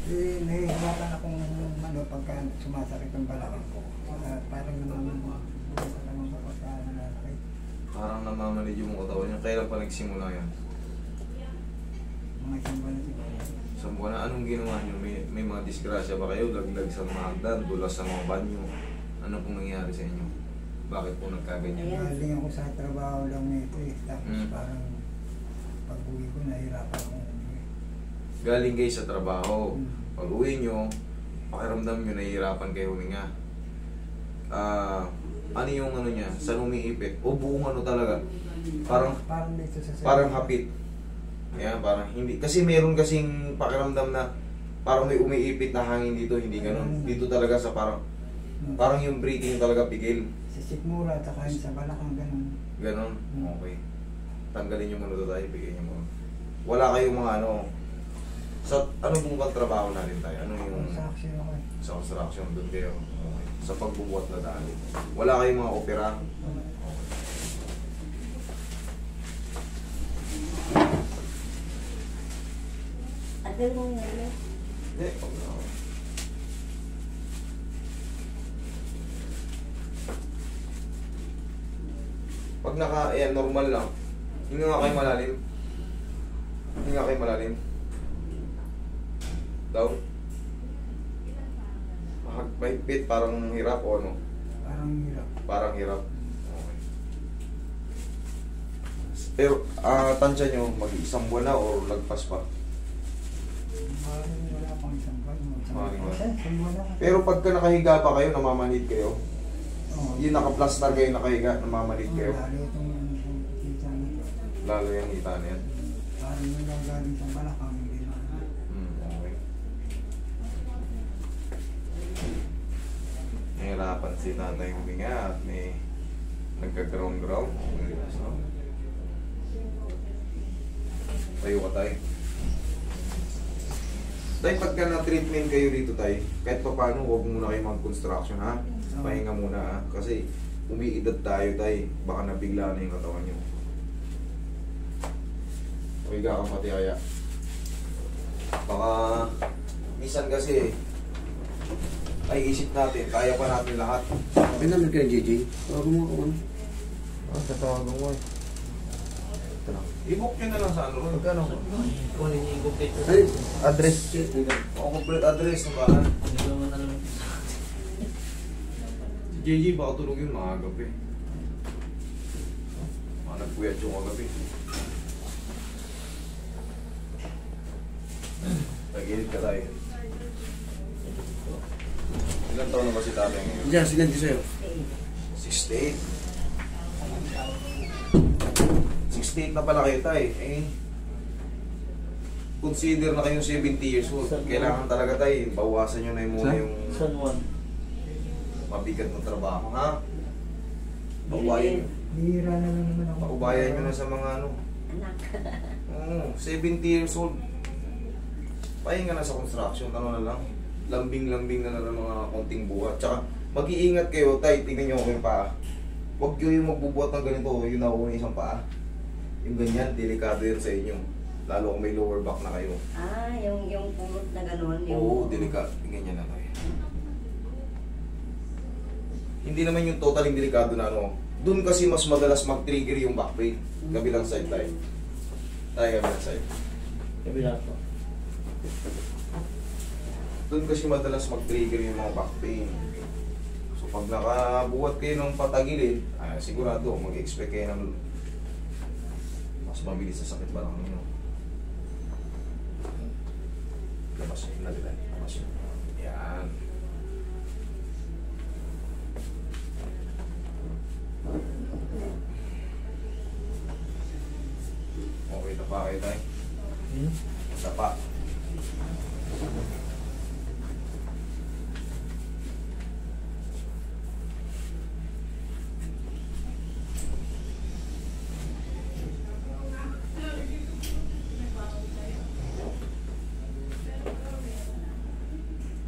Eh, nahihirapan akong ano, pagka sumasakit ang balakang ko. Parang Parang namamanid yung katawan niya. Kailan pa nagsimula yan? mga isang buwan na siguro. Sa buwan na, anong ginawa niyo? May mga disgrasya ba kayo? Laglag sa mga hagdan, dulas sa mga banyo? Ano pong nangyari sa inyo? Bakit po nagkaganyan? Galing ako sa trabaho lang nito eh. Tapos parang pag-uwi ko nahihirapan ako. Galing kayo sa trabaho. Pag uwi nyo, pakiramdam nyo nahihirapan kayo huminga. Ano yung ano niya? Saan umiipit? O buong ano talaga? Parang dito sa Parang hapit. Ayan, parang hindi. Kasi meron kasing pakiramdam na parang may umiipit na hangin dito, hindi ganun. Dito talaga sa parang yung breathing talaga pigil. sa sikmura at saka sa balakang ganun. Ganon? Okay. Tanggalin nyo muna ito tayo, bigay nyo muna. Wala kayong mga ano. Sa ano pong trabaho natin tayo? Ano yung Sa action ako eh. sa construction doon kayo? Okay. Sa pagbubuhat na daan. Wala kayong mga opera? Okay. Adel mo nga yun. Hindi, huwag na ako. Pag ayan, normal lang. Hinga nga kayo malalim. Hinga kayo malalim. Down. Mahigpit, parang hirap o ano? Parang hirap. Parang hirap. Okay. Pero, tansya nyo, mag-isang buwan na o lagpas pa? Parang wala pang isang buwan. Maring ba? Isang buwan na. Pero pagka nakahiga pa kayo, namamanid kayo. Oo. Yung naka-plaster kayo, nakahiga, namamanid kayo. Lalo itong kita na to. Lalo yung hita na yan. Parang nagagaling sa balakang. Hindi na. Okay. Nahirapan si tatay huminga at may nagka-ground-ground. Tayo ka tayo. Tay, pagka na-treatment kayo dito tay, kahit pa paano, huwag muna kayo mag-construction ha. Pahinga muna ha. Kasi umiidad tayo tay, baka nabigla na yung katawan nyo. Huwiga kang pati kaya. Baka, minsan kasi, ay isip natin, kaya pa natin lahat. May naman kayo, JJ. Tawagan mo ako. Tatawagan mo eh. I-book nyo na lang sa ano. Magkano? Kunin niyo yung complete Ay, address. O complete address ng bahan. Si JJ baka tulog yun mga gabi. Mga nagpuyat yung mga gabi. Tagilid ka tayo. Ilan taon na ba si tatay ngayon? Diyan, silan din sa'yo. 68. 68 na pala kayo tay. Consider na kayong 70 years old. Kailangan talaga tay, bawasan nyo na yung muna yung San Juan. mabigat na trabaho, ha? Paubayan. Bihira na lang naman ako. Paubayan nyo na sa mga ano. Anak. Oo, 70 years old. Pahinga na sa construction, ano na lang. Lambing-lambing na ng mga konting buhat. Tsaka, mag-iingat kayo, tay, tingnan nyo ako yung paa. Huwag kayo yung magbubuhat ng ganito, yung nauna isang paa. Yung ganyan, delikado yan sa inyo. Lalo kung may lower back na kayo. Yung pulot na gano'n. Oo, delikado. Ganyan na tayo. Hindi naman yung totaling delikado na ano. Doon kasi mas madalas mag-trigger yung back pain. Kabilang side tayo. Tayo kabilang side. Kabila po. Doon kasi madalas mag-trigger yung mga back pain. So pag nakabuhat kayo ng patagilid, sigurado mag-expect kayo ng mas mabilis sa sakit ba lang nyo. Labas yun na dila. Labas yun. Yan. Okay, tapa kayo tayo. Tapa.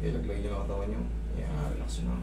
Ilagay nyo ang katawan nyo. Yan, relax nyo.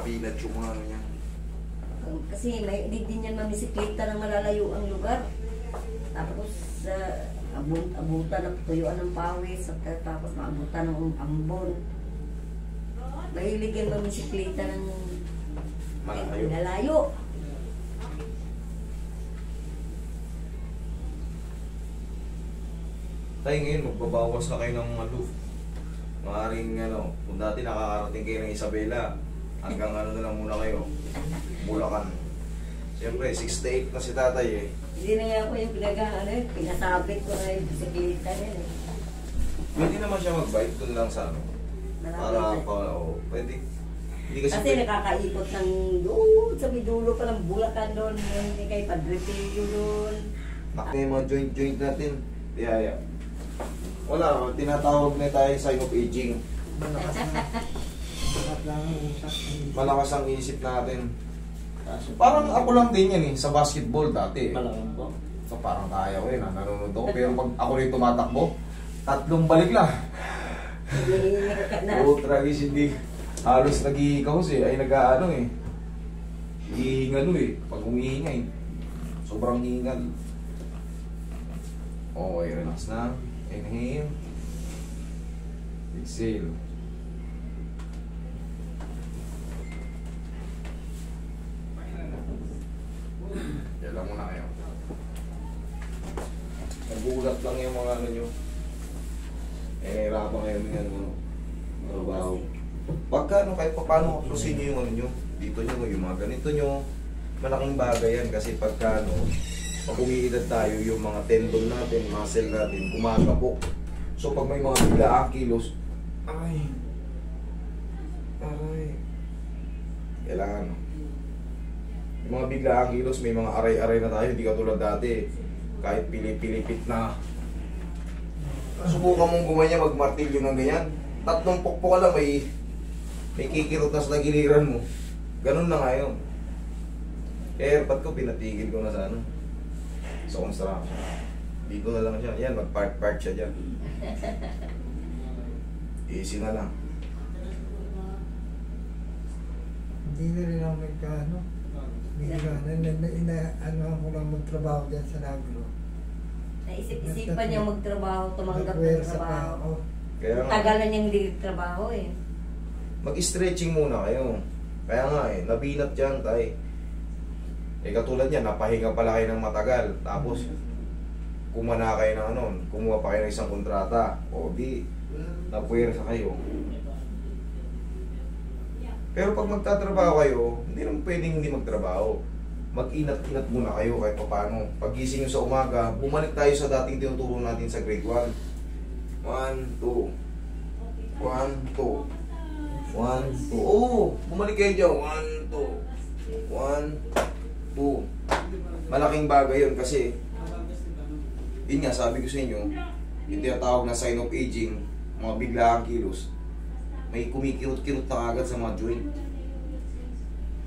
nabinat yung mga ano niya. Kasi may din yan mamisikleta ng malalayo ang lugar. Tapos, abutan ng tuyuan ng pawis, at tapos maabutan ng ambon. Mahilig yan mamisikleta ng malayo. Tayo ngayon, magbabawas na kayo ng aloof. Maaring ano, kung dati nakakarating kayo ng Isabela, hanggang ano na lang muna kayo, Bulacan. Siyempre, 68 na si tatay eh. Hindi na nga ako yung pinasabit ko na yung bisikleta niya eh. Pwede naman siya mag-bike dun lang sa ano. Para Malapit pa, pwede. Hindi kasi Kasi nakakaikot ng doon, sa may dulo pa ng Bulacan doon, hindi kay Padre Pio doon. nakita yung mga joint natin. Yeah. Wala, tinatawag na tayo sign of aging. Malakas na. Malakas lang ang utak. Malakas ang isip natin. Parang ako lang din yan eh, sa basketball dati. Malaking po. So parang kaya ko yun, nanonood ako. Pero pag ako rin tumatakbo, 3 balik lang. Hinihingal ka na. Oo, tragis, hindi. Halos nag-iikaw siya, ay nag-ano eh. Hihingalo eh, pag humihingay. Sobrang hingal. Okay, relax na. Inhale. Exhale. Yan lang muna kayo. Nagulat lang yung mga ano nyo. Hirapan kayo ng ano. Trabaho. Pagka ano, kahit pa paano kaplusin nyo yung ano nyo. Dito nyo, yung mga ganito nyo. Malaking bagay yan kasi pagka ano, pag umiidad tayo, yung mga tendon natin, muscle natin, gumagapok. So pag may mga biglaang kilos, aray. Kailangan. Yung mga biglaang kilos, may mga aray-aray na tayo, hindi katulad dati. Kahit pilipit na. Subukan mong gumanya, magmartilyo ng ganyan. 3 pokpok ka lang, may kikirot na sa giliran mo. Ganun na ngayon. Kaya ba't ko pinatigil ko na sa ano? Sa construction. Dito na lang siya. Yan, mag-park siya dyan. Easy na lang. Hindi na rin ako nagkaano. Ano ako lang magtrabaho dyan sa Nagro. Naisip-isipan niya magtrabaho, tumanggap ng Nagwersa pa trabaho. ako. Kaya nga, Tagal na niyang hindi trabaho eh. mag-stretching muna kayo. Kaya nga eh, nabinat dyan tayo. Eh katulad yan, napahinga pala kayo ng matagal. Tapos, kumana kayo ng ano, kumuha pa kayo ng isang kontrata. O di, napuwersa kayo. Pero pag magtatrabaho kayo, hindi naman pwedeng hindi magtrabaho. Mag-inat-inat muna kayo kahit paano. Pag-gising nyo sa umaga, bumalik tayo sa dating tinuturo natin sa grade 1. 1, 2. 1, 2. 1, 2. Oo, bumalik kayo dyan. 1, 2. 1, 2. Malaking bagay yun kasi yun nga, sabi ko sa inyo, yung tinatawag na sign of aging, mga biglaang kilos, may kumikirot-kirot na agad sa mga joint.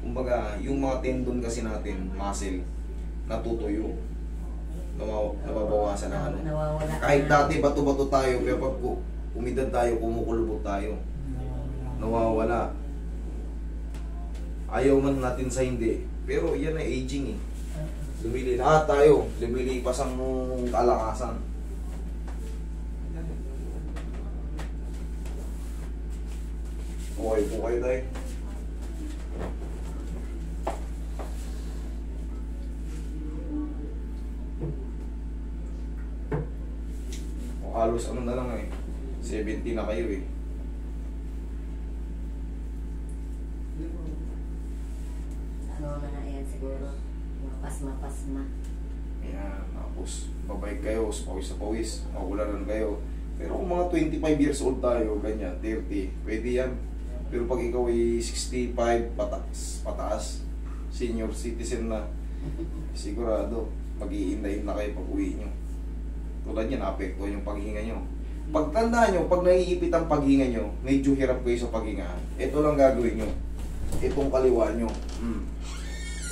Kumbaga, yung mga tendon kasi natin, muscle, natutuyo. Nababawasan na ano. Nawawala. Kahit dati bato-bato tayo, pero pag umidad tayo, kumukulubot tayo. Nawawala. Ayaw man natin sa hindi. Pero yan ay aging eh. Lahat tayo, lumilipas ang kalakasan. Okay po kayo tayo. O halos ano na lang eh. 70 na kayo eh. Ano na yan siguro. Pasma-pasma. Ayan, tapos babay kayo, pawis sa pawis, makularan kayo. Pero kung mga 25 years old tayo, ganyan, 30, pwede yan. Pero pag ikaw ay 65, pataas, senior citizen na, sigurado, mag-iindahin na kayo pag uwi nyo. Tulad yan, apekto yung paghinga nyo. Pagtandaan nyo, pag naiipit ang paghinga nyo, medyo hirap kayo sa paghinga. Ito lang gagawin nyo. Itong kaliwa nyo.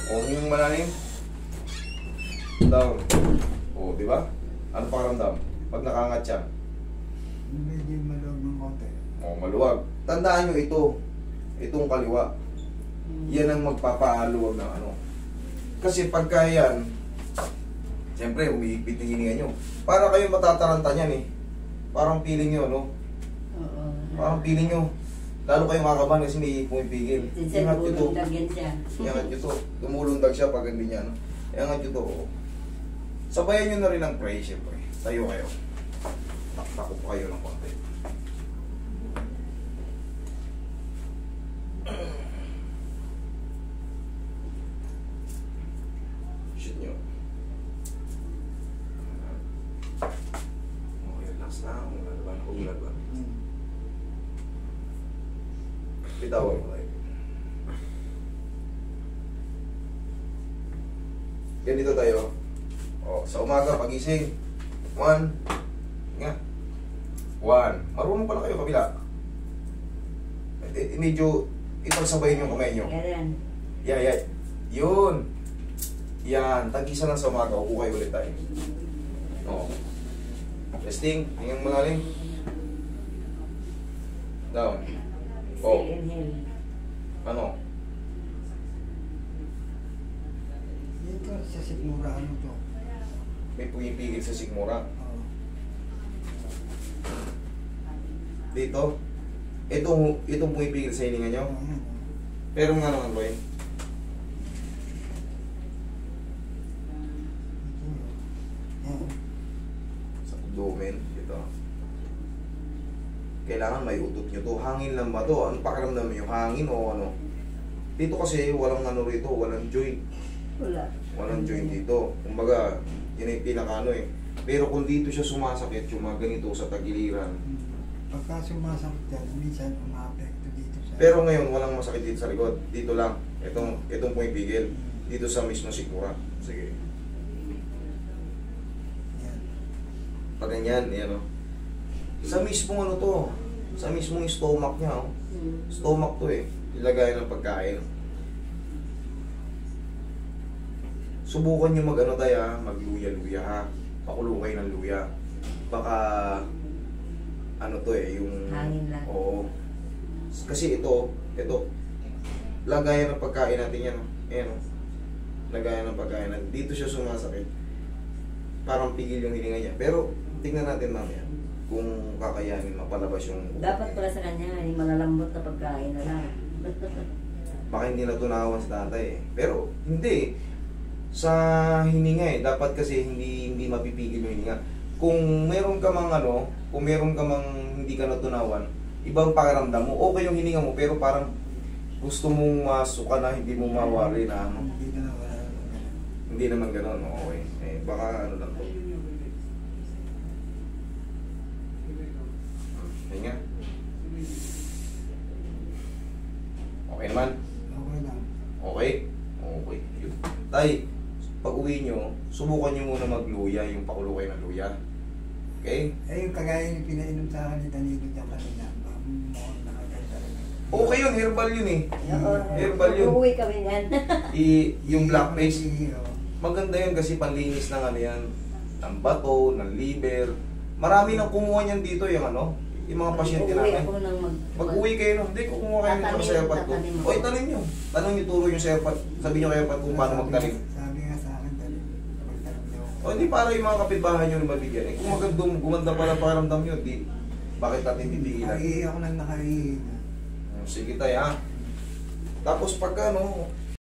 O yung malalim. Down. O, di ba? Ano pakiramdam? Pag nakangat siya. Medyo maluwag ng konti. O, maluwag. Tandaan nyo ito. Itong kaliwa. Yan ang magpapaaluwag ng ano. Kasi pagka yan, siyempre, umihigpit yung hininga nyo. Para kayo matataranta niyan eh. Parang feeling nyo, no? Oo. Parang feeling nyo. Lalo kayo makabahan kasi may pumipigil. Sinsan Ingat nyo to. bulundag yan siya. Ingat nyo to. Tumulundag siya pag hindi niya, no? Ingat nyo to. Oh. Sabayan nyo na rin ang pray, siyempre. Tayo kayo. Takbo po kayo ng konti. Shoot nyo. Okay, relax na. Umulan ba? Bitawan mo tayo. Ganito tayo. O, sa umaga, pagising. 1. Nga. 1. Marunong pala kayo kabila. Medyo ipagsabayin yung kamay nyo. Ganyan. Yeah. Yun. Yan. Tag-isa lang sa umaga. Upo kayo ulit tayo. O. Resting. Hingang malalim. Down. O. Inhale. Ano? Dito sa Sigmura, ano to? May pumipigil sa sigmura. Oo. Dito. Itong pumipigil sa hininga nyo. Ayan. Pero nga naman, boy. Ayan. Sa abdomen. Dito. Kailangan may utot nyo to. Hangin lang ba to? Ano pakiramdam nyo? Hangin o ano? Dito kasi walang ano rito. Walang joint. Wala. Walang joint dito. Kumbaga, yun yung pinaka-ano eh. Pero kung dito siya sumasakit, yung mga ganito sa tagiliran. Pagka sumasakit yan, minsan umapekto dito sa... Pero ngayon, walang masakit dito sa likod. Dito lang. Itong pumipigil. Dito sa mismo sikmura. Sige. Yan. Pag ganyan, yan o. Sa mismong ano to. Sa mismong stomach niya o. Stomach to eh. Ilagay ng pagkain. Subukan nyo mag-ano tayo ha. Magluya-luya ha. Pakulo kayo ng luya. Baka ano to eh, yung... Hangin lang. Oo. Kasi ito, lagayan ng pagkain natin yan. Ayan o. Lagayan ng pagkain natin. Dito siya sumasakit. Parang pigil yung hininga niya. Pero, tingnan natin mamaya kung kakayanin mapalabas yung... Dapat pala sa kanya, yung malalambot na pagkain na lang. Baka hindi natunawan sa tatay eh. Pero, hindi. Sa hininga eh. Dapat kasi hindi mapipigil yung hininga. Kung meron ka mang ano, kung meron ka mang hindi ka natunawan, ibang pakiramdam mo. Okay yung hininga mo, pero parang gusto mong masuka na, hindi mo mawari na ano. Hindi na wala. Hindi naman gano'n, okay. Eh, baka ano lang to. Hinga. Okay naman? Okay lang. Okay? Okay. Yun. Tay, pag uwi nyo, subukan nyo muna magluya, yung pakulo kayo ng luya. Okay? Eh, yung kagaya yung pinainom sa akin ni Danilo niya kanina, mukhang nakaganda rin. Okay yun, herbal yun eh. Oo. Herbal yun. Uuwi kami niyan. Yung black paste, Oo. maganda yun kasi panlinis ng ano yan, ng bato, ng liver. Marami nang kumuha niyan dito yung ano, yung mga pasyente Uuwi namin. ako nang Mag-uwi kayo no, hindi kumuha kayo ng sa airpad ko. Tatanim mo. O itanim nyo. Tanong nyo, turo nyo sa airpad. Sabi nyo kay airpad kung paano magtanim. Sabi nga sa akin, dali, magtanim daw. O hindi para yung mga kapitbahay nyo na mabigyan. Eh kung gumanda pala pakiramdam nyo, di, bakit natin titigilan? Naiiyak ako nang nakaiiyak. Sige tayo ha. Tapos pagka no,